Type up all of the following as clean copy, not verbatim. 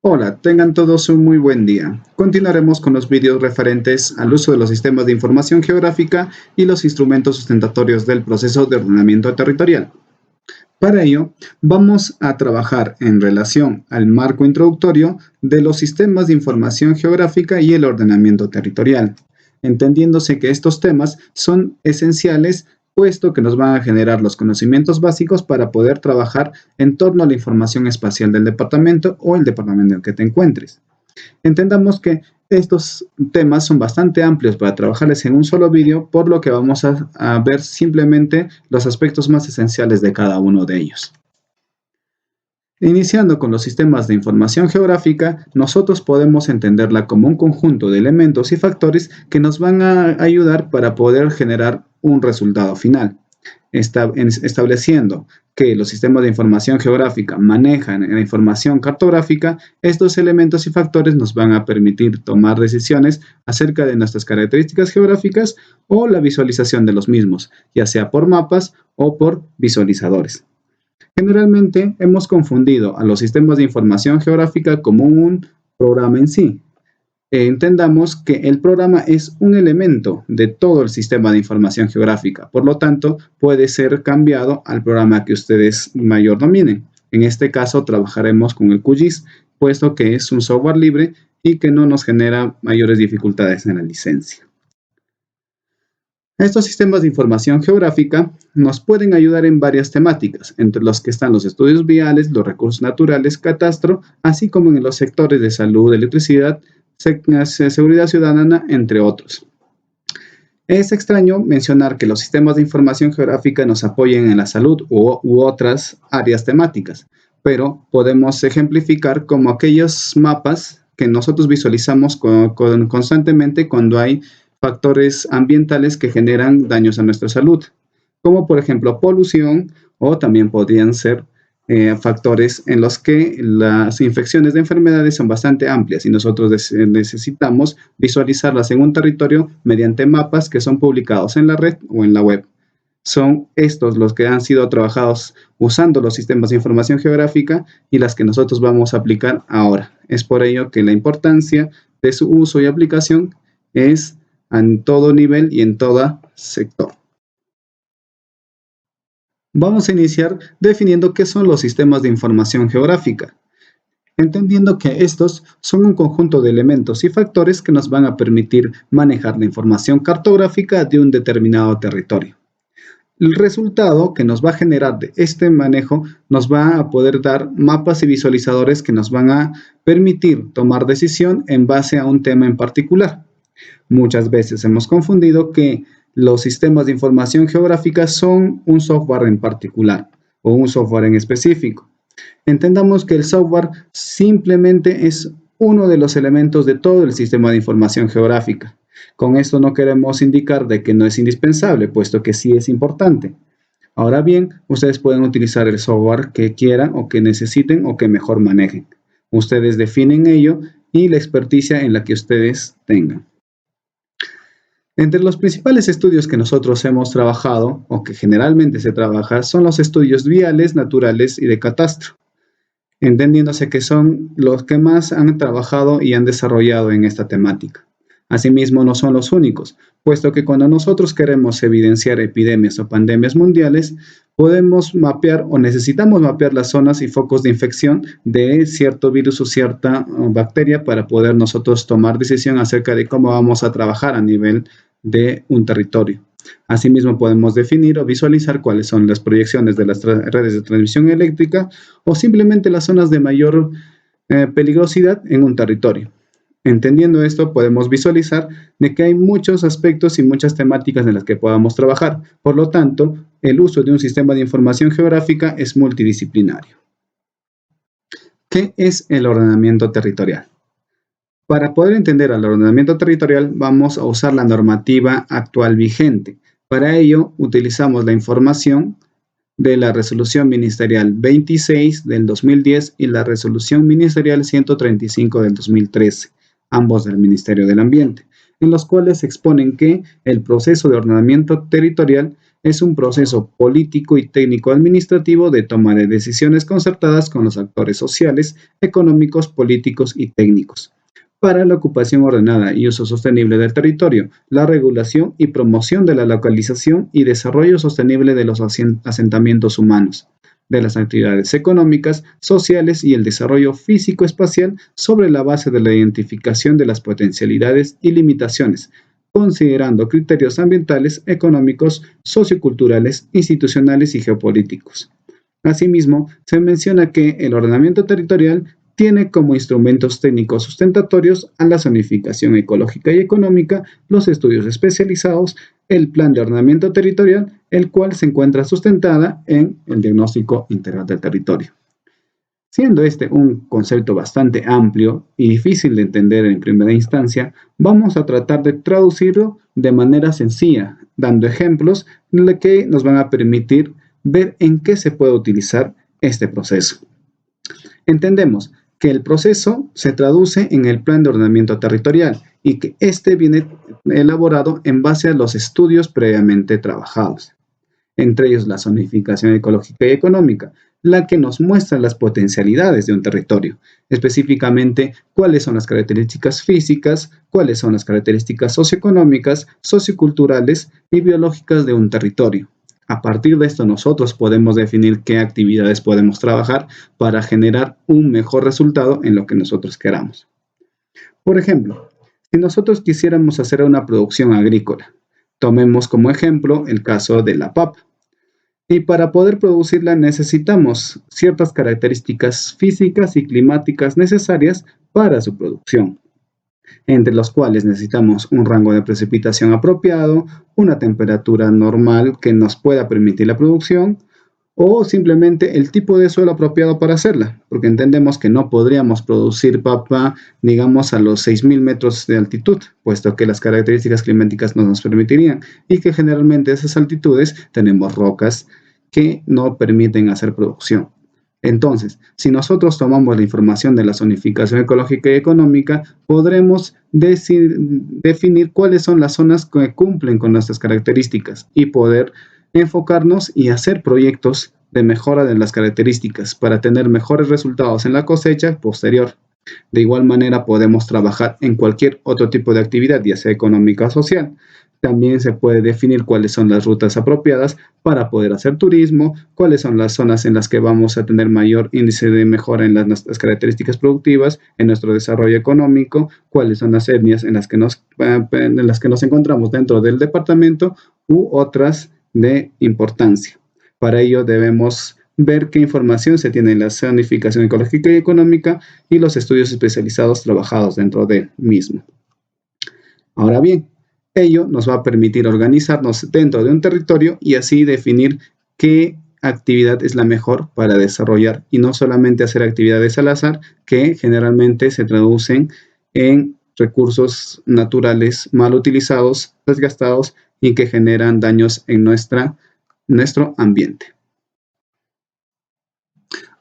Hola, tengan todos un muy buen día. Continuaremos con los vídeos referentes al uso de los sistemas de información geográfica y los instrumentos sustentatorios del proceso de ordenamiento territorial. Para ello, vamos a trabajar en relación al marco introductorio de los sistemas de información geográfica y el ordenamiento territorial, entendiéndose que estos temas son esenciales puesto que nos van a generar los conocimientos básicos para poder trabajar en torno a la información espacial del departamento o el departamento en que te encuentres. Entendamos que estos temas son bastante amplios para trabajarles en un solo vídeo, por lo que vamos a ver simplemente los aspectos más esenciales de cada uno de ellos. Iniciando con los sistemas de información geográfica, nosotros podemos entenderla como un conjunto de elementos y factores que nos van a ayudar para poder generar un resultado final. Estableciendo que los sistemas de información geográfica manejan la información cartográfica, estos elementos y factores nos van a permitir tomar decisiones acerca de nuestras características geográficas o la visualización de los mismos, ya sea por mapas o por visualizadores. Generalmente hemos confundido a los sistemas de información geográfica como un programa en sí. Entendamos que el programa es un elemento de todo el sistema de información geográfica, por lo tanto puede ser cambiado al programa que ustedes mayor dominen. En este caso trabajaremos con el QGIS, puesto que es un software libre y que no nos genera mayores dificultades en la licencia. Estos sistemas de información geográfica nos pueden ayudar en varias temáticas, entre los que están los estudios viales, los recursos naturales, catastro, así como en los sectores de salud, electricidad, seguridad ciudadana, entre otros. Es extraño mencionar que los sistemas de información geográfica nos apoyen en la salud u otras áreas temáticas, pero podemos ejemplificar como aquellos mapas que nosotros visualizamos constantemente cuando hay factores ambientales que generan daños a nuestra salud, como por ejemplo polución, o también podrían ser factores en los que las infecciones de enfermedades son bastante amplias y nosotros necesitamos visualizarlas en un territorio mediante mapas que son publicados en la red o en la web. Son estos los que han sido trabajados usando los sistemas de información geográfica y las que nosotros vamos a aplicar ahora. Es por ello que la importancia de su uso y aplicación es en todo nivel y en todo sector. Vamos a iniciar definiendo qué son los sistemas de información geográfica, entendiendo que estos son un conjunto de elementos y factores que nos van a permitir manejar la información cartográfica de un determinado territorio. El resultado que nos va a generar de este manejo nos va a poder dar mapas y visualizadores que nos van a permitir tomar decisión en base a un tema en particular. Muchas veces hemos confundido que los sistemas de información geográfica son un software en particular o un software en específico. Entendamos que el software simplemente es uno de los elementos de todo el sistema de información geográfica. Con esto no queremos indicar de que no es indispensable, puesto que sí es importante. Ahora bien, ustedes pueden utilizar el software que quieran o que necesiten o que mejor manejen. Ustedes definen ello y la experticia en la que ustedes tengan. Entre los principales estudios que nosotros hemos trabajado, o que generalmente se trabaja, son los estudios viales, naturales y de catastro, entendiéndose que son los que más han trabajado y han desarrollado en esta temática. Asimismo, no son los únicos, puesto que cuando nosotros queremos evidenciar epidemias o pandemias mundiales, podemos mapear o necesitamos mapear las zonas y focos de infección de cierto virus o cierta bacteria para poder nosotros tomar decisión acerca de cómo vamos a trabajar a nivel de un territorio. Asimismo, podemos definir o visualizar cuáles son las proyecciones de las redes de transmisión eléctrica o simplemente las zonas de mayor peligrosidad en un territorio. Entendiendo esto, podemos visualizar de que hay muchos aspectos y muchas temáticas en las que podamos trabajar. Por lo tanto, el uso de un sistema de información geográfica es multidisciplinario. ¿Qué es el ordenamiento territorial? Para poder entender al ordenamiento territorial, vamos a usar la normativa actual vigente. Para ello, utilizamos la información de la Resolución Ministerial 26 del 2010 y la Resolución Ministerial 135 del 2013, ambos del Ministerio del Ambiente, en los cuales exponen que el proceso de ordenamiento territorial es un proceso político y técnico-administrativo de toma de decisiones concertadas con los actores sociales, económicos, políticos y técnicos para la ocupación ordenada y uso sostenible del territorio, la regulación y promoción de la localización y desarrollo sostenible de los asentamientos humanos, de las actividades económicas, sociales y el desarrollo físico-espacial sobre la base de la identificación de las potencialidades y limitaciones, considerando criterios ambientales, económicos, socioculturales, institucionales y geopolíticos. Asimismo, se menciona que el ordenamiento territorial tiene como instrumentos técnicos sustentatorios a la zonificación ecológica y económica, los estudios especializados, el plan de ordenamiento territorial, el cual se encuentra sustentada en el diagnóstico integral del territorio. Siendo este un concepto bastante amplio y difícil de entender en primera instancia, vamos a tratar de traducirlo de manera sencilla, dando ejemplos que nos van a permitir ver en qué se puede utilizar este proceso. Entendemos que el proceso se traduce en el plan de ordenamiento territorial y que este viene elaborado en base a los estudios previamente trabajados, entre ellos la zonificación ecológica y económica, la que nos muestra las potencialidades de un territorio, específicamente cuáles son las características físicas, cuáles son las características socioeconómicas, socioculturales y biológicas de un territorio. A partir de esto nosotros podemos definir qué actividades podemos trabajar para generar un mejor resultado en lo que nosotros queramos. Por ejemplo, si nosotros quisiéramos hacer una producción agrícola, tomemos como ejemplo el caso de la papa. Y para poder producirla necesitamos ciertas características físicas y climáticas necesarias para su producción, entre los cuales necesitamos un rango de precipitación apropiado, una temperatura normal que nos pueda permitir la producción, o simplemente el tipo de suelo apropiado para hacerla, porque entendemos que no podríamos producir papa, digamos, a los 6.000 metros de altitud, puesto que las características climáticas no nos permitirían, y que generalmente a esas altitudes tenemos rocas que no permiten hacer producción. Entonces, si nosotros tomamos la información de la zonificación ecológica y económica, podremos definir cuáles son las zonas que cumplen con nuestras características y poder enfocarnos y hacer proyectos de mejora de las características para tener mejores resultados en la cosecha posterior. De igual manera, podemos trabajar en cualquier otro tipo de actividad, ya sea económica o social. También se puede definir cuáles son las rutas apropiadas para poder hacer turismo, cuáles son las zonas en las que vamos a tener mayor índice de mejora en nuestras características productivas, en nuestro desarrollo económico, cuáles son las etnias en las que nos encontramos dentro del departamento u otras de importancia. Para ello debemos ver qué información se tiene en la zonificación ecológica y económica y los estudios especializados trabajados dentro del mismo. Ahora bien, ello nos va a permitir organizarnos dentro de un territorio y así definir qué actividad es la mejor para desarrollar y no solamente hacer actividades al azar que generalmente se traducen en recursos naturales mal utilizados, desgastados y que generan daños en nuestro ambiente.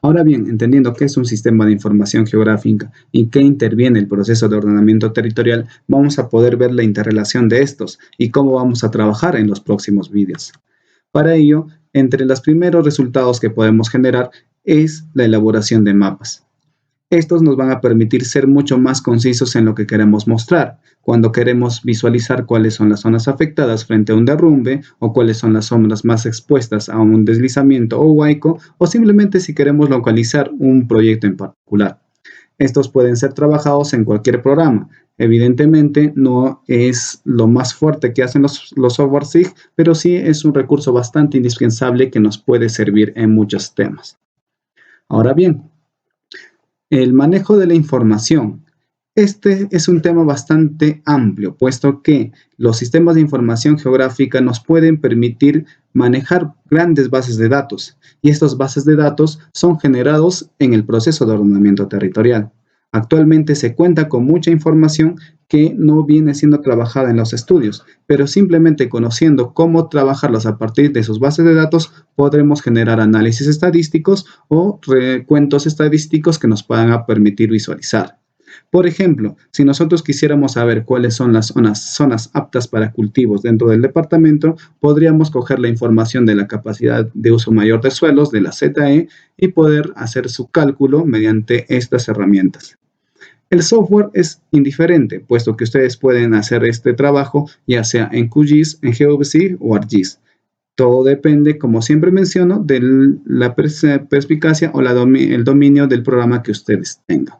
Ahora bien, entendiendo qué es un sistema de información geográfica y qué interviene el proceso de ordenamiento territorial, vamos a poder ver la interrelación de estos y cómo vamos a trabajar en los próximos vídeos. Para ello, entre los primeros resultados que podemos generar es la elaboración de mapas. Estos nos van a permitir ser mucho más concisos en lo que queremos mostrar, cuando queremos visualizar cuáles son las zonas afectadas frente a un derrumbe o cuáles son las zonas más expuestas a un deslizamiento o huaico, o simplemente si queremos localizar un proyecto en particular. Estos pueden ser trabajados en cualquier programa. Evidentemente no es lo más fuerte que hacen los software SIG, pero sí es un recurso bastante indispensable que nos puede servir en muchos temas. Ahora bien, el manejo de la información. Este es un tema bastante amplio, puesto que los sistemas de información geográfica nos pueden permitir manejar grandes bases de datos, y estas bases de datos son generados en el proceso de ordenamiento territorial. Actualmente se cuenta con mucha información que no viene siendo trabajada en los estudios, pero simplemente conociendo cómo trabajarlas a partir de sus bases de datos, podremos generar análisis estadísticos o recuentos estadísticos que nos puedan permitir visualizar. Por ejemplo, si nosotros quisiéramos saber cuáles son las zonas aptas para cultivos dentro del departamento, podríamos coger la información de la capacidad de uso mayor de suelos, de la ZE, y poder hacer su cálculo mediante estas herramientas. El software es indiferente, puesto que ustedes pueden hacer este trabajo ya sea en QGIS, en GeoBC o ArcGIS. Todo depende, como siempre menciono, de la perspicacia o el dominio del programa que ustedes tengan.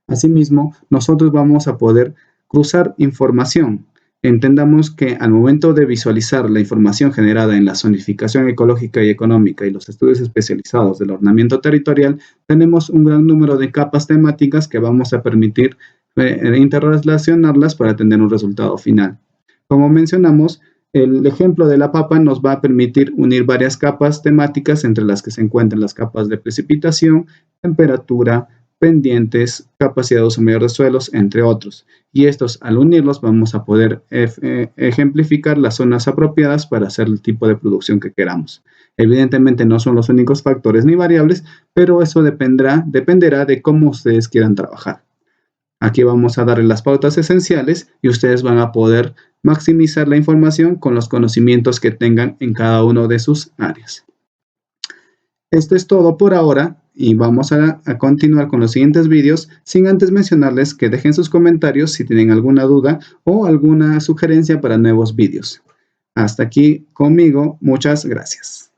Asimismo, nosotros vamos a poder cruzar información. Entendamos que al momento de visualizar la información generada en la zonificación ecológica y económica y los estudios especializados del ordenamiento territorial, tenemos un gran número de capas temáticas que vamos a permitir interrelacionarlas para tener un resultado final. Como mencionamos, el ejemplo de la papa nos va a permitir unir varias capas temáticas entre las que se encuentran las capas de precipitación, temperatura, pendientes, capacidad de uso mayor de suelos, entre otros. Y estos, al unirlos, vamos a poder ejemplificar las zonas apropiadas para hacer el tipo de producción que queramos. Evidentemente no son los únicos factores ni variables, pero eso dependerá de cómo ustedes quieran trabajar. Aquí vamos a darle las pautas esenciales y ustedes van a poder maximizar la información con los conocimientos que tengan en cada uno de sus áreas. Esto es todo por ahora y vamos a continuar con los siguientes vídeos sin antes mencionarles que dejen sus comentarios si tienen alguna duda o alguna sugerencia para nuevos vídeos. Hasta aquí conmigo, muchas gracias.